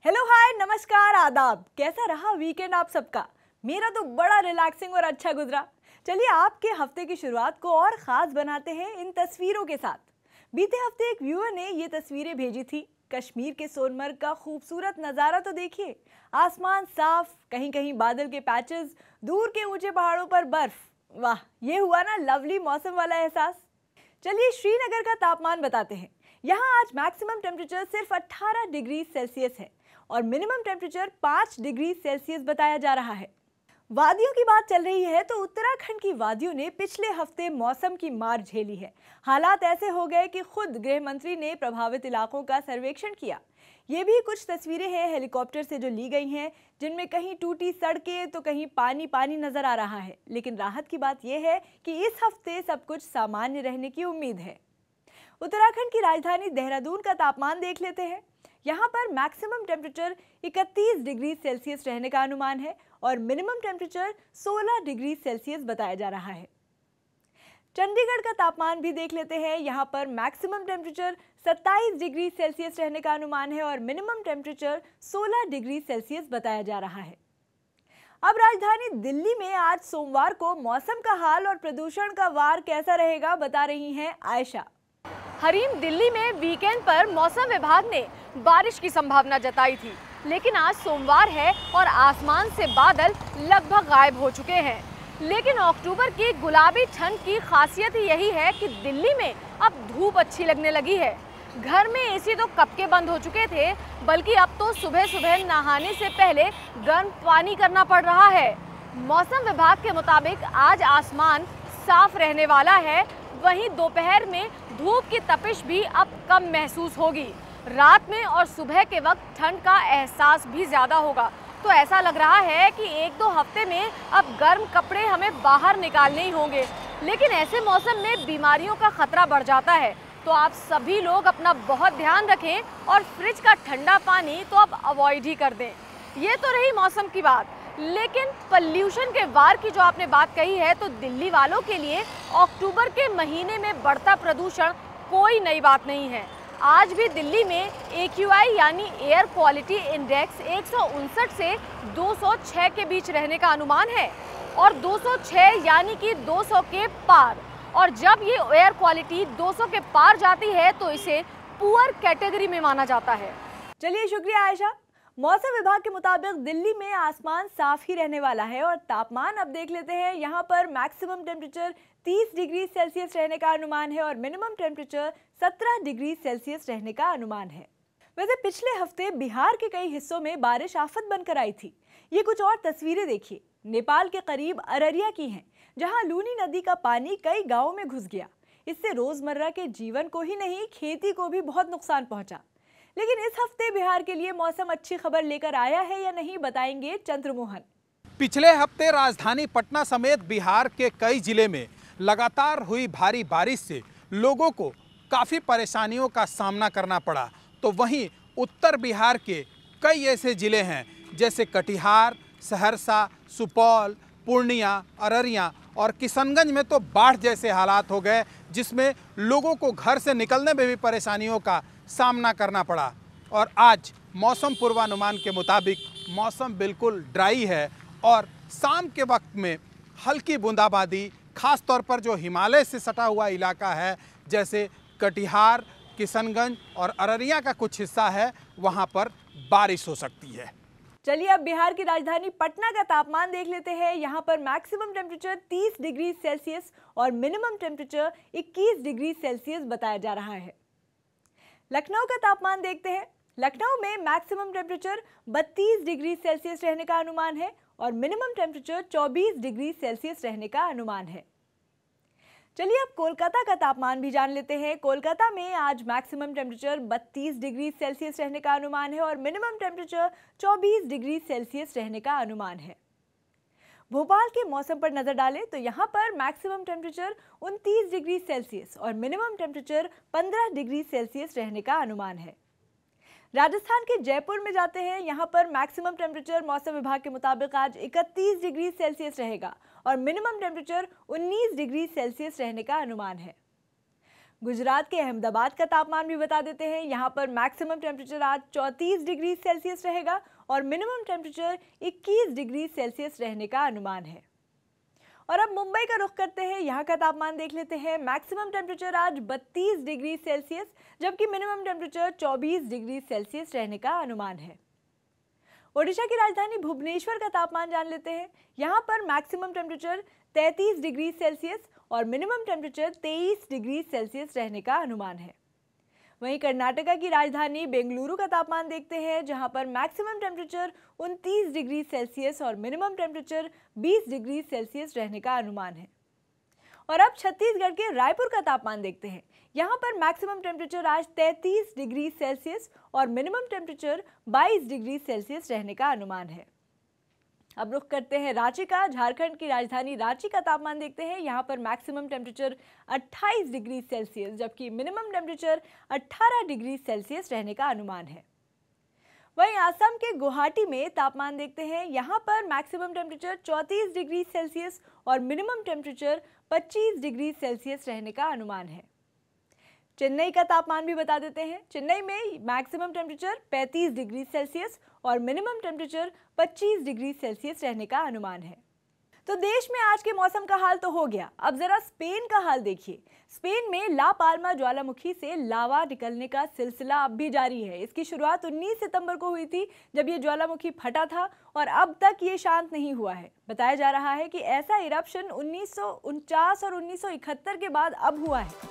Hello hi नमस्कार आदाब। कैसा रहा वीकेंड आप सबका? मेरा तो बड़ा रिलैक्सिंग और अच्छा गुजरा। चलिए आपके हफ्ते की शुरुआत को और ख़ास बनाते हैं इन तस्वीरों के साथ। बीते हफ्ते एक व्यूअर ने ये तस्वीरें भेजी थी। कश्मीर के सोनमर्ग का खूबसूरत नज़ारा तो देखिए। आसमान साफ, कहीं कहीं बादल के पैचेस, दूर के ऊंचे पहाड़ों पर बर्फ। वाह, ये हुआ ना लवली मौसम वाला एहसास। चलिए श्रीनगर का तापमान बताते हैं। यहाँ आज मैक्सिमम टेम्परेचर सिर्फ 18 डिग्री सेल्सियस है और मिनिमम टेम्परेचर 5 डिग्री सेल्सियस बताया जा रहा है। वादियों की बात चल रही है तो उत्तराखंड की वादियों ने पिछले हफ्ते मौसम की मार झेली है। हालात ऐसे हो गए कि खुद गृह मंत्री ने प्रभावित इलाकों का सर्वेक्षण किया। ये भी कुछ तस्वीरें हैं हेलीकॉप्टर से जो ली गई हैं, जिनमें कहीं टूटी सड़कें तो कहीं पानी पानी नजर आ रहा है। लेकिन राहत की बात यह है कि इस हफ्ते सब कुछ सामान्य रहने की उम्मीद है। उत्तराखंड की राजधानी देहरादून का तापमान देख लेते हैं। यहाँ पर मैक्सिमम टेम्परेचर 31 डिग्री सेल्सियस रहने का अनुमान है और मिनिमम टेम्परेचर 16 डिग्री सेल्सियस बताया जा रहा है। चंडीगढ़ का तापमान भी देख लेते हैं। यहाँ पर मैक्सिमम टेम्परेचर 27 डिग्री सेल्सियस रहने का अनुमान है और मिनिमम टेम्परेचर 16 डिग्री सेल्सियस बताया जा रहा है। अब राजधानी दिल्ली में आज सोमवार को मौसम का हाल और प्रदूषण का वार कैसा रहेगा बता रही हैं आयशा। हरीम, दिल्ली में वीकेंड पर मौसम विभाग ने बारिश की संभावना जताई थी, लेकिन आज सोमवार है और आसमान से बादल लगभग गायब हो चुके हैं। लेकिन अक्टूबर की गुलाबी ठंड की खासियत यही है कि दिल्ली में अब धूप अच्छी लगने लगी है। घर में एसी तो कब के बंद हो चुके थे, बल्कि अब तो सुबह सुबह नहाने से पहले गर्म पानी करना पड़ रहा है। मौसम विभाग के मुताबिक आज आसमान साफ रहने वाला है। वहीं दोपहर में धूप की तपिश भी अब कम महसूस होगी। रात में और सुबह के वक्त ठंड का एहसास भी ज़्यादा होगा। तो ऐसा लग रहा है कि 1-2 हफ्ते में अब गर्म कपड़े हमें बाहर निकालने ही होंगे। लेकिन ऐसे मौसम में बीमारियों का खतरा बढ़ जाता है, तो आप सभी लोग अपना बहुत ध्यान रखें और फ्रिज का ठंडा पानी तो अब अवॉइड ही कर दें। ये तो रही मौसम की बात, लेकिन पॉल्यूशन के वार की जो आपने बात कही है, तो दिल्ली वालों के लिए अक्टूबर के महीने में बढ़ता प्रदूषण कोई नई बात नहीं है। आज भी दिल्ली में AQI यानी एयर क्वालिटी इंडेक्स 159 से 206 के बीच रहने का अनुमान है और 206 यानी कि 200 के पार। और जब ये एयर क्वालिटी 200 के पार जाती है तो इसे पुअर कैटेगरी में माना जाता है। चलिए शुक्रिया आयशा। मौसम विभाग के मुताबिक दिल्ली में आसमान साफ ही रहने वाला है और तापमान अब देख लेते हैं। यहाँ पर मैक्सिमम टेम्परेचर 30 डिग्री सेल्सियस रहने का अनुमान है और मिनिमम टेम्परेचर 17 डिग्री सेल्सियस रहने का अनुमान है। वैसे पिछले हफ्ते बिहार के कई हिस्सों में बारिश आफत बनकर आई थी। ये कुछ और तस्वीरें देखिए। नेपाल के करीब अररिया की हैं, जहाँ लूनी नदी का पानी कई गाँवों में घुस गया। इससे रोजमर्रा के जीवन को ही नहीं, खेती को भी बहुत नुकसान पहुंचा। लेकिन इस हफ्ते बिहार के लिए मौसम अच्छी खबर लेकर आया है या नहीं, बताएंगे चंद्रमोहन। पिछले हफ्ते राजधानी पटना समेत बिहार के कई जिले में लगातार हुई भारी बारिश से लोगों को काफ़ी परेशानियों का सामना करना पड़ा। तो वहीं उत्तर बिहार के कई ऐसे जिले हैं जैसे कटिहार, सहरसा, सुपौल, पूर्णिया, अररिया और किशनगंज में तो बाढ़ जैसे हालात हो गए, जिसमें लोगों को घर से निकलने में भी परेशानियों का सामना करना पड़ा। और आज मौसम पूर्वानुमान के मुताबिक मौसम बिल्कुल ड्राई है और शाम के वक्त में हल्की बूंदाबांदी, खास तौर पर जो हिमालय से सटा हुआ इलाका है जैसे कटिहार, किशनगंज और अररिया का कुछ हिस्सा है, वहां पर बारिश हो सकती है। चलिए अब बिहार की राजधानी पटना का तापमान देख लेते हैं। यहाँ पर मैक्सिमम टेम्परेचर 30 डिग्री सेल्सियस और मिनिमम टेम्परेचर 21 डिग्री सेल्सियस बताया जा रहा है। लखनऊ का तापमान देखते हैं। लखनऊ में मैक्सिमम टेम्परेचर 32 डिग्री सेल्सियस रहने का अनुमान है और मिनिमम टेम्परेचर 24 डिग्री सेल्सियस रहने का अनुमान है। चलिए अब कोलकाता का तापमान भी जान लेते हैं। कोलकाता में आज मैक्सिमम टेम्परेचर 32 डिग्री सेल्सियस रहने का अनुमान है और मिनिमम टेम्परेचर 24 डिग्री सेल्सियस रहने का अनुमान है। भोपाल के मौसम पर नजर डालें तो यहाँ पर मैक्सिमम टेम्परेचर 29 डिग्री सेल्सियस और मिनिमम टेम्परेचर 15 डिग्री सेल्सियस रहने का अनुमान है। राजस्थान के जयपुर में जाते हैं। यहाँ पर मैक्सिमम टेम्परेचर मौसम विभाग के मुताबिक आज 31 डिग्री सेल्सियस रहेगा और मिनिमम टेम्परेचर 19 डिग्री सेल्सियस रहने का अनुमान है। गुजरात के अहमदाबाद का तापमान भी बता देते हैं। यहाँ पर मैक्सिमम टेम्परेचर आज 34 डिग्री सेल्सियस रहेगा और मिनिमम टेम्परेचर 21 डिग्री सेल्सियस रहने का अनुमान है। और अब मुंबई का रुख करते हैं, यहाँ का तापमान देख लेते हैं। मैक्सिमम टेम्परेचर आज 32 डिग्री सेल्सियस जबकि मिनिमम टेम्परेचर 24 डिग्री सेल्सियस रहने का अनुमान है। ओडिशा की राजधानी भुवनेश्वर का तापमान जान लेते हैं। यहाँ पर मैक्सिमम टेम्परेचर 33 डिग्री सेल्सियस और मिनिमम टेम्परेचर 23 डिग्री सेल्सियस रहने का अनुमान है। वहीं कर्नाटका की राजधानी बेंगलुरु का तापमान देखते हैं, जहां पर मैक्सिमम टेम्परेचर 29 डिग्री सेल्सियस और मिनिमम टेम्परेचर 20 डिग्री सेल्सियस रहने का अनुमान है। और अब छत्तीसगढ़ के रायपुर का तापमान देखते हैं। यहाँ पर मैक्सिमम टेम्परेचर आज 33 डिग्री सेल्सियस और मिनिमम टेम्परेचर 22 डिग्री सेल्सियस रहने का अनुमान है। अब रुख करते हैं रांची का। झारखंड की राजधानी रांची का तापमान देखते हैं। यहाँ पर मैक्सिमम टेम्परेचर 28 डिग्री सेल्सियस जबकि मिनिमम टेम्परेचर 18 डिग्री सेल्सियस रहने का अनुमान है। वहीं असम के गुवाहाटी में तापमान देखते हैं। यहाँ पर मैक्सिमम टेम्परेचर 34 डिग्री सेल्सियस और मिनिमम टेम्परेचर 25 डिग्री सेल्सियस रहने का अनुमान है। चेन्नई का तापमान भी बता देते हैं। चेन्नई में मैक्सिमम टेम्परेचर 35 डिग्री सेल्सियस और मिनिमम टेम्परेचर 25 डिग्री सेल्सियस रहने का अनुमान है। तो देश में आज के मौसम का हाल तो हो गया, अब जरा स्पेन का हाल देखिए। स्पेन में ला पाल्मा ज्वालामुखी से लावा निकलने का सिलसिला अब भी जारी है। इसकी शुरुआत 19 सितंबर को हुई थी जब ये ज्वालामुखी फटा था और अब तक ये शांत नहीं हुआ है। बताया जा रहा है कि ऐसा इरप्शन 1949 और 1971 के बाद अब हुआ है।